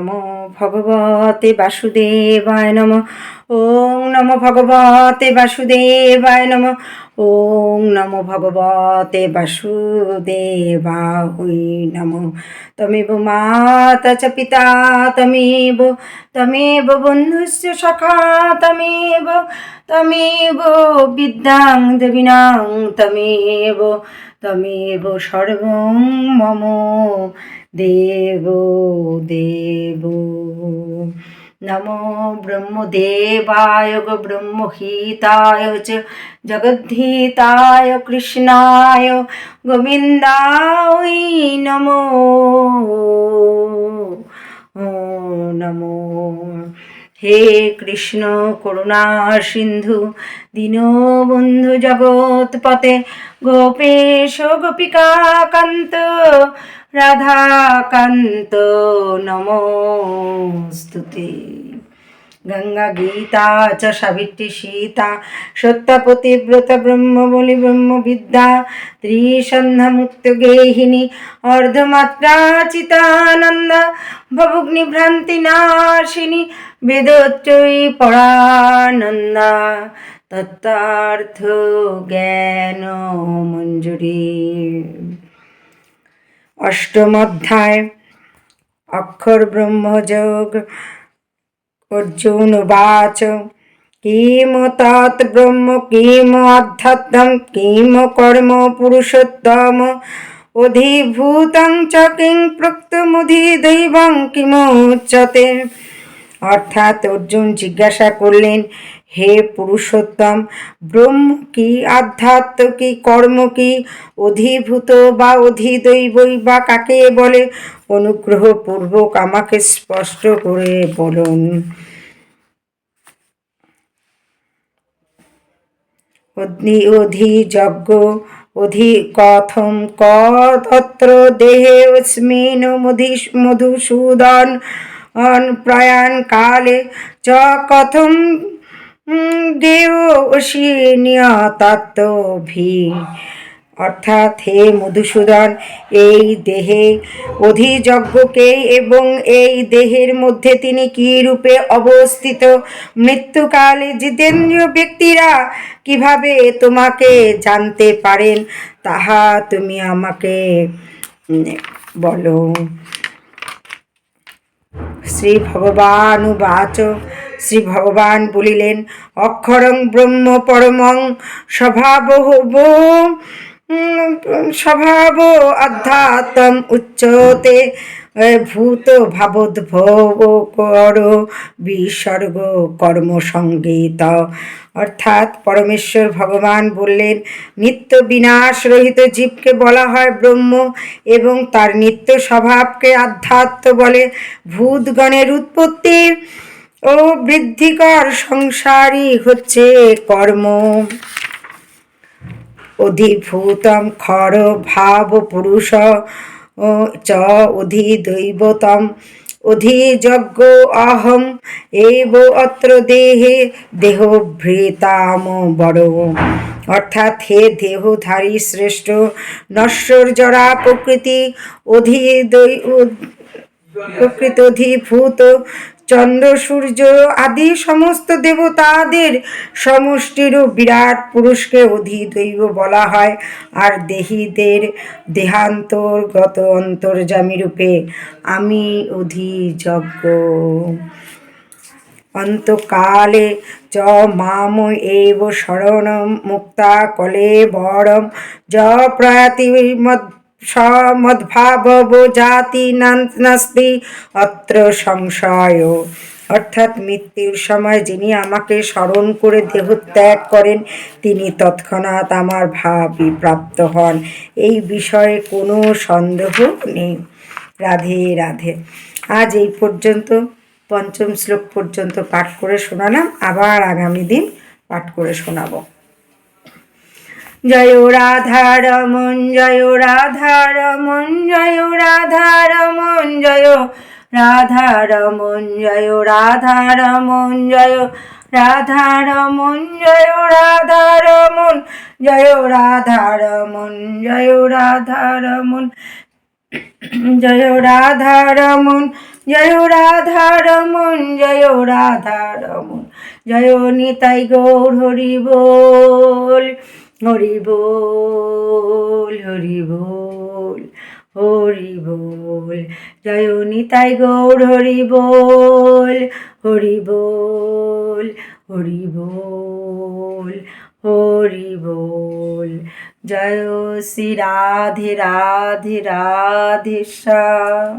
নমো ভগবতে বাসুদেবায় নমঃ। ওং নমো ভগবতে বাসুদেবায় নমঃ। ওং নমো ভগবতে বাসুদেবায় নমঃ। তমেব মাতা চ পিতা তমেব তমেব বন্ধুশ্চ সখা তমেব বিদ্যাং দেবিনাং তমেব সর্বং মম দেব দেব। নমো ব্রহ্মদেবায় গো ব্রহ্মহিতায় চ জগদ্ধিতায় কৃষ্ণায় গোবিন্দায় নমো নমো। হে কৃষ্ণ করুণা সিন্ধু দীনবন্ধু জগৎপতে গোপেশ গোপিকা কান্ত রাধাকান্ত নমোস্তুতে। গঙ্গা গীতা চ সাবিত্রী সীতা সত্যপতিব্রত ব্রহ্মবলি ব্রহ্মবিদ্যা ত্রিসন্ধ্যা মুক্ত গেহিনী অর্ধমাত্রা চিতানন্দ ভবগ্নিভ্রান্তি নাশিনী বেদোচ্চয়ী পরানন্দা তত্ত্বার্থ জ্ঞান মঞ্জুরি। অষ্টম অধ্যায় অক্ষর ব্রহ্মযোগ। অর্জুন উবাচ কিম তৎ ব্রহ্ম কিম অধ্যাত্মম কিম কর্ম পুরুষোত্তম অধিভূতং চ কিং প্রক্তমধিদৈবং কিমুচ্যতে। অর্থাৎ অর্জুন জিজ্ঞাসা করলেন, হে পুরুষোত্তম, ব্রহ্ম কি, আধ্যাত্ম কি, কর্ম কি, অধিভূত বা অধিদৈবই বা কাকে বলে? অনুগ্রহপূর্বক আমাকে স্পষ্ট করে বলুন। অধিযজ্ঞ অধি কথম কতত্র দেহে অস্মিন মধুসূদন প্রয়াণ কালে চ কথম দেহসি নিয়তত্ত্বভি। অর্থাৎ হে মধুসূদন, এই দেহে অধিযজ্ঞকে এবং এই দেহের মধ্যে তিনি কি রূপে অবস্থিত? মৃত্যুকালে জিতেন্দ্রীয় ব্যক্তিরা কিভাবে তোমাকে জানতে পারেন তাহা তুমি আমাকে বলো। শ্রী ভগবানুবাচ। শ্রী ভগবান বলিলেন, অক্ষরং ব্রহ্ম পরমং স্বভাব আধ্যাত্মম উচ্যতে ভূত ভাবোদ্ভব কর বিসর্গ কর্ম সংগীত। অর্থাৎ পরমেশ্বর ভগবান বললেন, নিত্য বিনাশ রহিত জীবকে বলা হয় ব্রহ্ম এবং তার নিত্য স্বভাবকে আধ্যাত্ম বলে। ভূতগণের উৎপত্তি ও বৃদ্ধিকর সংসারই হচ্ছে কর্ম। অধিভূতম খর ভাব পুরুষ চ অধিদৈবতম অধিযজ্ঞ অহম এব অত্র দেহে দেহভৃতাম বড়। অর্থাৎ হে দেহধারী শ্রেষ্ঠ, নশ্বর জরা প্রকৃতি অধিভূত চন্দ্র সূর্য আদি সমস্ত দেবতাদের সমষ্টিরও বিরাট পুরুষকে অধিদৈব বলা হয়। আর দেহীদের দেহান্তর্গত অন্তর্যামী রূপে আমি অধিযজ্ঞ। অন্তকালে চ মাম এব শরণম মুক্তা কলেবরম য প্রয়াতি মদ্ভাবব জাতি নাস্তি অত্র সংশয়। অর্থাৎ মৃত্যুর সময় যিনি আমাকে স্মরণ করে দেহত্যাগ করেন তিনি তৎক্ষণাৎ আমার ভাবই প্রাপ্ত হন, এই বিষয়ে কোনো সন্দেহ নেই। রাধে রাধে। আজ এই পর্যন্ত, পঞ্চম শ্লোক পর্যন্ত পাঠ করে শোনালাম। আবার আগামী দিন পাঠ করে শোনাবো। জয় রাধারমণ জয় রাধারমণ জয় রাধারমণ জয় রাধারমণ জয় রাধারমণ জয় রাধারমণ জয় রাধারমণ জয় রাধারমণ জয় রাধারমণ জয় রাধারমন, জয় রাধারমন, জয় রাধারমন, জয় নিতাই গৌর হরি বল, হরি বল, হরি বল, হরি বল। জয় নিতাই গৌর হরি বল, হরি বল, হরি বল, হরি বল। জয় শ্রী রাধে রাধে রাধে শ্যাম।